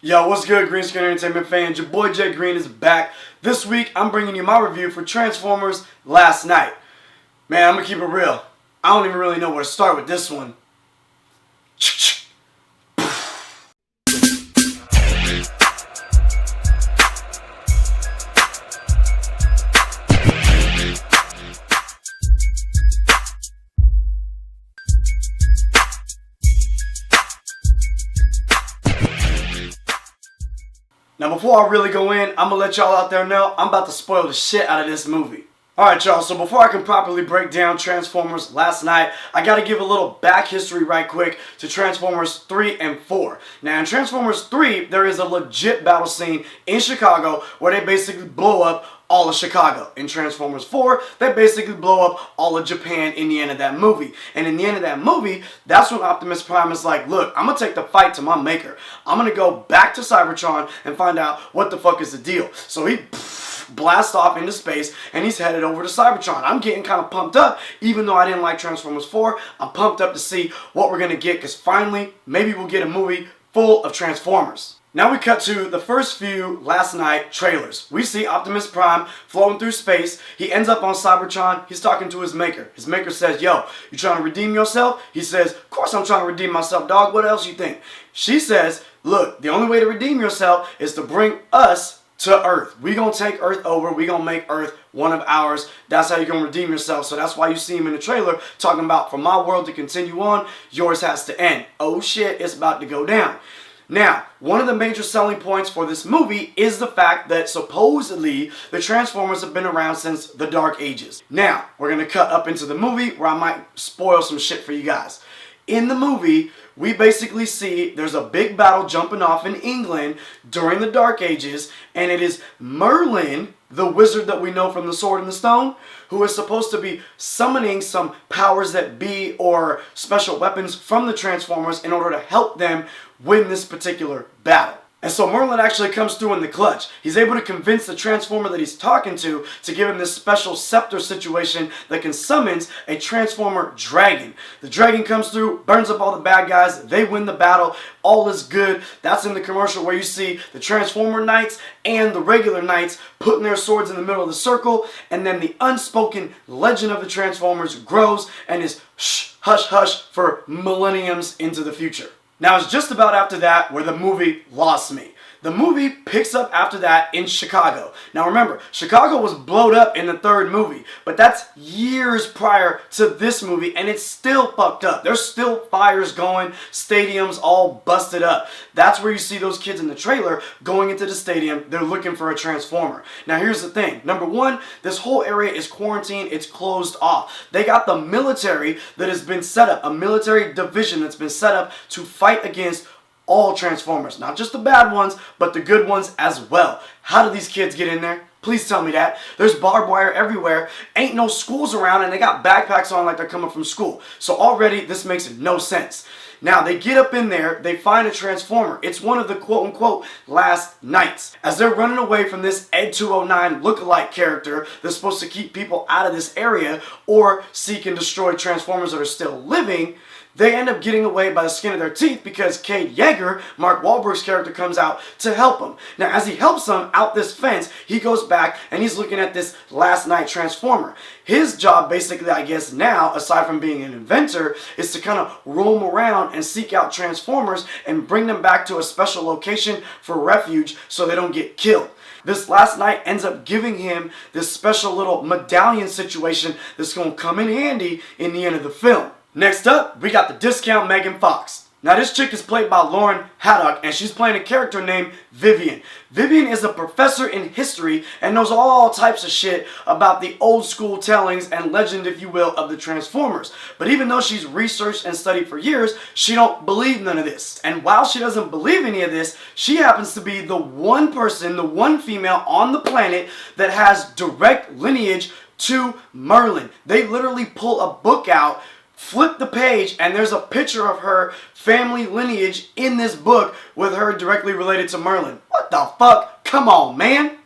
Yo, what's good, Green Screen Entertainment fans? Your boy Jay Green is back. This week, I'm bringing you my review for Transformers Last Night. Man, I'm gonna keep it real. I don't even really know where to start with this one. Now before I really go in, I'm gonna let y'all out there know I'm about to spoil the shit out of this movie. Alright y'all, so before I can properly break down Transformers Last Night, I gotta give a little back history right quick to Transformers 3 and 4. Now in Transformers 3, there is a legit battle scene in Chicago where they basically blow up all of Chicago. In Transformers 4, they basically blow up all of Japan in the end of that movie. And in the end of that movie, that's when Optimus Prime is like, look, I'm gonna take the fight to my maker. I'm gonna go back to Cybertron and find out what the fuck is the deal. So he blasts off into space and he's headed over to Cybertron. I'm getting kind of pumped up, even though I didn't like Transformers 4. I'm pumped up to see what we're gonna get, because finally, maybe we'll get a movie full of Transformers. Now we cut to the first few Last Night trailers. We see Optimus Prime floating through space. He ends up on Cybertron. He's talking to his maker. His maker says, yo, you trying to redeem yourself? He says, of course I'm trying to redeem myself, dog. What else you think? She says, look, the only way to redeem yourself is to bring us to Earth. We gonna take Earth over. We gonna make Earth one of ours. That's how you're gonna redeem yourself. So that's why you see him in the trailer talking about, for my world to continue on, yours has to end. Oh shit, it's about to go down. Now, one of the major selling points for this movie is the fact that supposedly the Transformers have been around since the Dark Ages. Now, we're going to cut up into the movie where I might spoil some shit for you guys. In the movie, we basically see there's a big battle jumping off in England during the Dark Ages, and it is Merlin, the wizard that we know from the Sword and the Stone, who is supposed to be summoning some powers that be or special weapons from the Transformers in order to help them win this particular battle. And so Merlin actually comes through in the clutch. He's able to convince the Transformer that he's talking to give him this special scepter situation that can summon a Transformer dragon. The dragon comes through, burns up all the bad guys, they win the battle, all is good. That's in the commercial where you see the Transformer Knights and the regular Knights putting their swords in the middle of the circle, and then the unspoken legend of the Transformers grows and is hush hush for millenniums into the future. Now, it's just about after that where the movie lost me. The movie picks up after that in Chicago. Now remember, Chicago was blowed up in the third movie, but that's years prior to this movie, and it's still fucked up. There's still fires going, stadiums all busted up. That's where you see those kids in the trailer going into the stadium. They're looking for a Transformer. Now here's the thing. Number one, this whole area is quarantined. It's closed off. They got the military that has been set up, a military division that's been set up to fight against all Transformers, not just the bad ones, but the good ones as well. How do these kids get in there? Please tell me that. There's barbed wire everywhere. Ain't no schools around, and they got backpacks on like they're coming from school. So already this makes no sense. Now they get up in there, they find a Transformer. It's one of the quote-unquote last nights. As they're running away from this Ed 209 lookalike character that's supposed to keep people out of this area or seek and destroy Transformers that are still living, they end up getting away by the skin of their teeth because Cade Yeager, Mark Wahlberg's character, comes out to help them. Now, as he helps them out this fence, he goes back and he's looking at this Last Night Transformer. His job, basically, I guess now, aside from being an inventor, is to kind of roam around and seek out Transformers and bring them back to a special location for refuge so they don't get killed. This Last Night ends up giving him this special little medallion situation that's going to come in handy in the end of the film. Next up, we got the discount Megan Fox. Now this chick is played by Lauren Haddock, and she's playing a character named Vivian. Vivian is a professor in history and knows all types of shit about the old school tellings and legend, if you will, of the Transformers. But even though she's researched and studied for years, she don't believe none of this. And while she doesn't believe any of this, she happens to be the one person, the one female on the planet that has direct lineage to Merlin. They literally pull a book out, flip the page, and there's a picture of her family lineage in this book with her directly related to Merlin. What the fuck? Come on, man.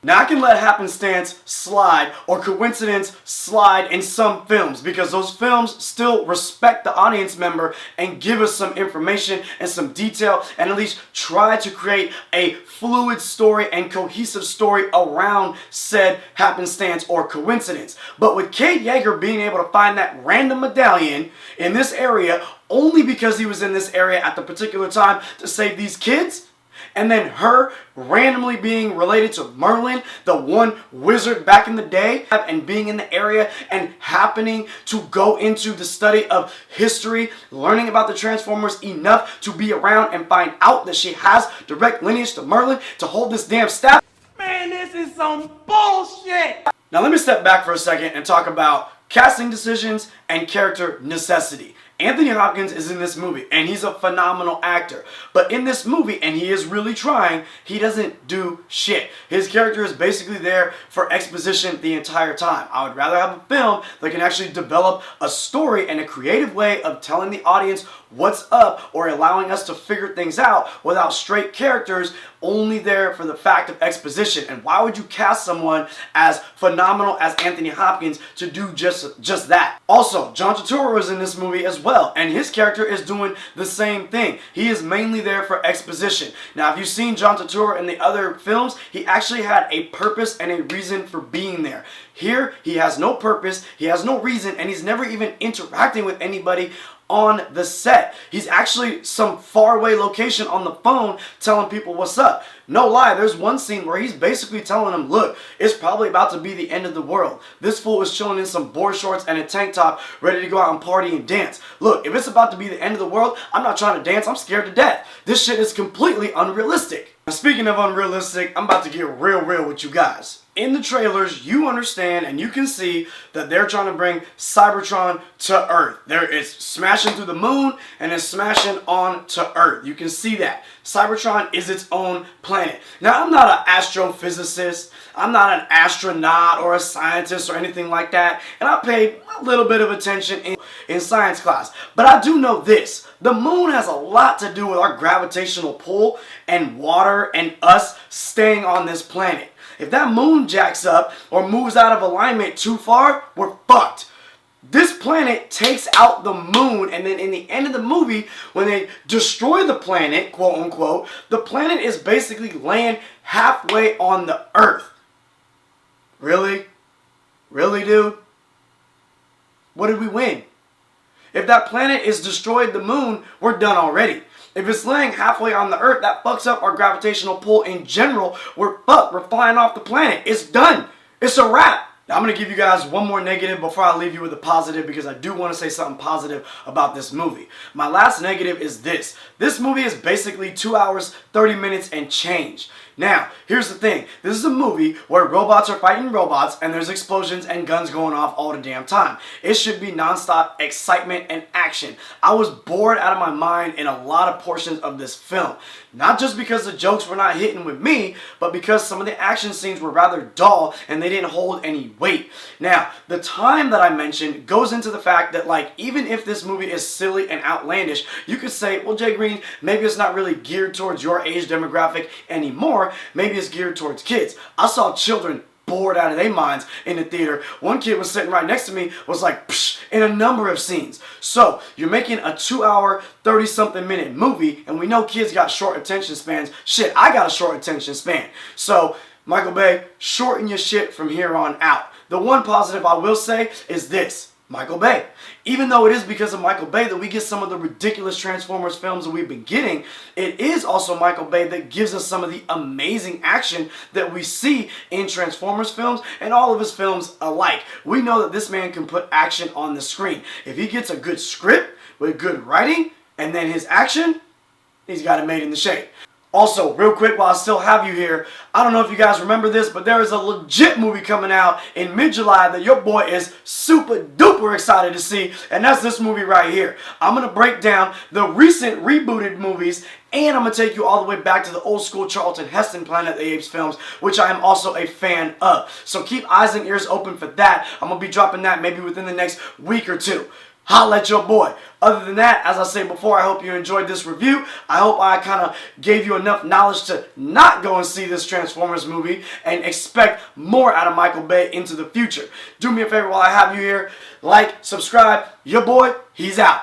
Now I can let happenstance slide or coincidence slide in some films because those films still respect the audience member and give us some information and some detail and at least try to create a fluid story and cohesive story around said happenstance or coincidence. But with Kate Yeager being able to find that random medallion in this area only because he was in this area at the particular time to save these kids, and then her randomly being related to Merlin, the one wizard back in the day, and being in the area and happening to go into the study of history, learning about the Transformers enough to be around and find out that she has direct lineage to Merlin to hold this damn staff. Man, this is some bullshit! Now let me step back for a second and talk about casting decisions and character necessity. Anthony Hopkins is in this movie, and he's a phenomenal actor. But in this movie, and he is really trying, he doesn't do shit. His character is basically there for exposition the entire time. I would rather have a film that can actually develop a story and a creative way of telling the audience what's up or allowing us to figure things out without straight characters only there for the fact of exposition. And why would you cast someone as phenomenal as Anthony Hopkins to do just that? Also, John Turturro is in this movie as well, and his character is doing the same thing. He is mainly there for exposition. Now, if you've seen John Turturro in the other films, he actually had a purpose and a reason for being there. Here, he has no purpose, he has no reason, and he's never even interacting with anybody on the set. He's actually some faraway location on the phone telling people what's up. No lie, there's one scene where he's basically telling them, look, it's probably about to be the end of the world. This fool is chilling in some board shorts and a tank top ready to go out and party and dance. Look, if it's about to be the end of the world, I'm not trying to dance, I'm scared to death. This shit is completely unrealistic. Now, speaking of unrealistic, I'm about to get real with you guys. In the trailers, you understand and you can see that they're trying to bring Cybertron to Earth. It's smashing through the moon and it's smashing on to Earth. You can see that. Cybertron is its own planet. Now, I'm not an astrophysicist. I'm not an astronaut or a scientist or anything like that. And I paid a little bit of attention in science class. But I do know this. The moon has a lot to do with our gravitational pull and water and us staying on this planet. If that moon jacks up or moves out of alignment too far, we're fucked. This planet takes out the moon, and then in the end of the movie, when they destroy the planet, quote unquote, the planet is basically laying halfway on the Earth. Really? Really, dude? What did we win? If that planet is destroyed the moon, we're done already. If it's laying halfway on the Earth, that fucks up our gravitational pull in general. We're fucked. We're flying off the planet. It's done. It's a wrap. Now, I'm going to give you guys one more negative before I leave you with a positive because I do want to say something positive about this movie. My last negative is this. This movie is basically 2 hours, 30 minutes and change. Now, here's the thing. This is a movie where robots are fighting robots and there's explosions and guns going off all the damn time. It should be nonstop excitement and action. I was bored out of my mind in a lot of portions of this film. Not just because the jokes were not hitting with me, but because some of the action scenes were rather dull and they didn't hold any weight. Now, the time that I mentioned goes into the fact that, like, even if this movie is silly and outlandish, you could say, well, Jay Green, maybe it's not really geared towards your age demographic anymore. Maybe it's geared towards kids. I saw children bored out of their minds in the theater. One kid was sitting right next to me, was like, psh, in a number of scenes. So, you're making a 2 hour, 30-something minute movie, and we know kids got short attention spans. Shit, I got a short attention span. So, Michael Bay, shorten your shit from here on out. The one positive I will say is this. Michael Bay. Even though it is because of Michael Bay that we get some of the ridiculous Transformers films that we've been getting, it is also Michael Bay that gives us some of the amazing action that we see in Transformers films and all of his films alike. We know that this man can put action on the screen. If he gets a good script with good writing and then his action, he's got it made in the shade. Also, real quick while I still have you here, I don't know if you guys remember this, but there is a legit movie coming out in mid-July that your boy is super duper excited to see, and that's this movie right here. I'm going to break down the recent rebooted movies, and I'm going to take you all the way back to the old school Charlton Heston Planet of the Apes films, which I am also a fan of. So keep eyes and ears open for that. I'm going to be dropping that maybe within the next week or two. holla at your boy. Other than that, as I said before, I hope you enjoyed this review. I hope I kind of gave you enough knowledge to not go and see this Transformers movie and expect more out of Michael Bay into the future. Do me a favor while I have you here. Like, subscribe. Your boy, he's out.